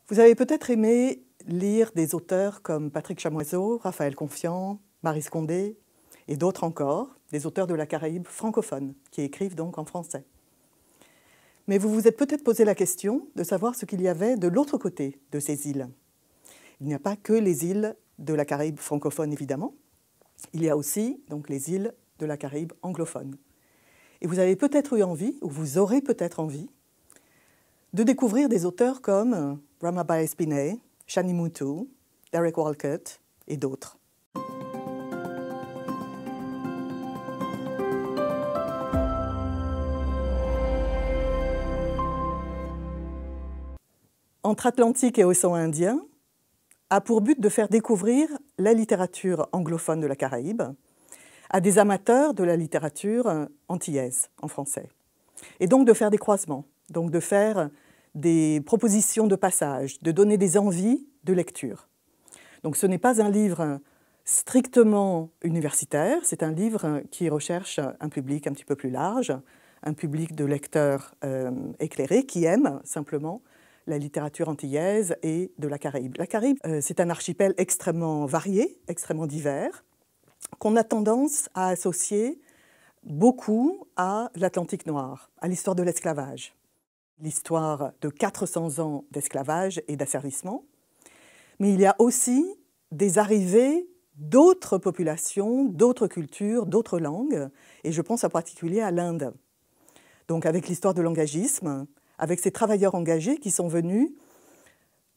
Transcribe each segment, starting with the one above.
Vous avez peut-être aimé lire des auteurs comme Patrick Chamoiseau, Raphaël Confiant, Maryse Condé et d'autres encore, des auteurs de la Caraïbe francophone, qui écrivent donc en français. Mais vous vous êtes peut-être posé la question de savoir ce qu'il y avait de l'autre côté de ces îles. Il n'y a pas que les îles de la Caraïbe francophone, évidemment. Il y a aussi donc les îles de la Caraïbe anglophone. Et vous avez peut-être eu envie, ou vous aurez peut-être envie, de découvrir des auteurs comme Ramabai Espinay, Shani Moutou, Derek Walcott et d'autres. Entre Atlantique et Océan Indien a pour but de faire découvrir la littérature anglophone de la Caraïbe à des amateurs de la littérature antillaise en français. Et donc de faire des croisements, donc de faire des propositions de passage, de donner des envies de lecture. Donc ce n'est pas un livre strictement universitaire, c'est un livre qui recherche un public un petit peu plus large, un public de lecteurs éclairés qui aiment simplement la littérature antillaise et de la Caraïbe. La Caraïbe, c'est un archipel extrêmement varié, extrêmement divers, qu'on a tendance à associer beaucoup à l'Atlantique noir, à l'histoire de l'esclavage. L'histoire de 400 ans d'esclavage et d'asservissement. Mais il y a aussi des arrivées d'autres populations, d'autres cultures, d'autres langues, et je pense en particulier à l'Inde. Donc avec l'histoire de l'engagisme, avec ces travailleurs engagés qui sont venus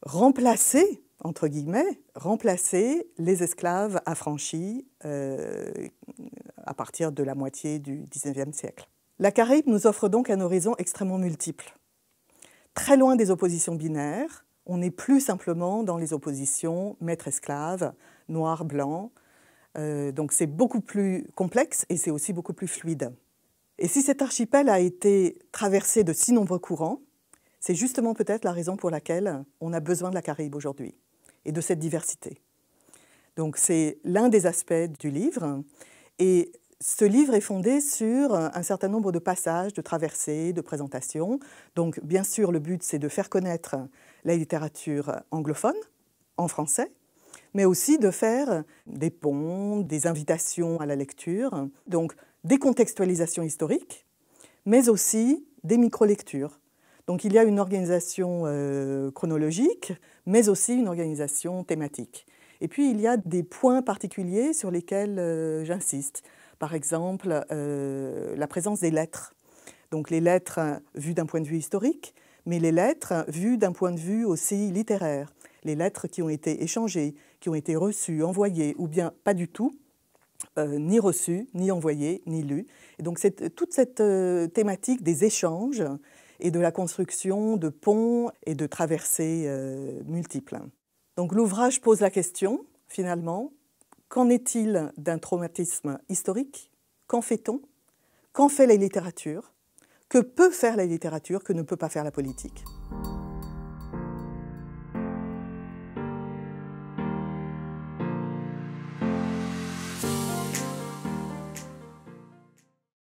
remplacer, entre guillemets, remplacer les esclaves affranchis à partir de la moitié du XIXe siècle. La Caraïbe nous offre donc un horizon extrêmement multiple. Très loin des oppositions binaires, on n'est plus simplement dans les oppositions maître-esclave, noir-blanc. Donc c'est beaucoup plus complexe et c'est aussi beaucoup plus fluide. Et si cet archipel a été traversé de si nombreux courants, c'est justement peut-être la raison pour laquelle on a besoin de la Caraïbe aujourd'hui et de cette diversité. Donc c'est l'un des aspects du livre. Et ce livre est fondé sur un certain nombre de passages, de traversées, de présentations. Donc bien sûr, le but, c'est de faire connaître la littérature anglophone en français, mais aussi de faire des ponts, des invitations à la lecture, donc des contextualisations historiques, mais aussi des micro-lectures. Donc il y a une organisation chronologique, mais aussi une organisation thématique. Et puis il y a des points particuliers sur lesquels j'insiste. Par exemple, la présence des lettres. Donc les lettres vues d'un point de vue historique, mais les lettres vues d'un point de vue aussi littéraire. Les lettres qui ont été échangées, qui ont été reçues, envoyées, ou bien pas du tout, ni reçues, ni envoyées, ni lues. Et donc toute cette thématique des échanges et de la construction de ponts et de traversées multiples. Donc l'ouvrage pose la question, finalement, qu'en est-il d'un traumatisme historique? Qu'en fait-on? Qu'en fait la littérature? Que peut faire la littérature que ne peut pas faire la politique?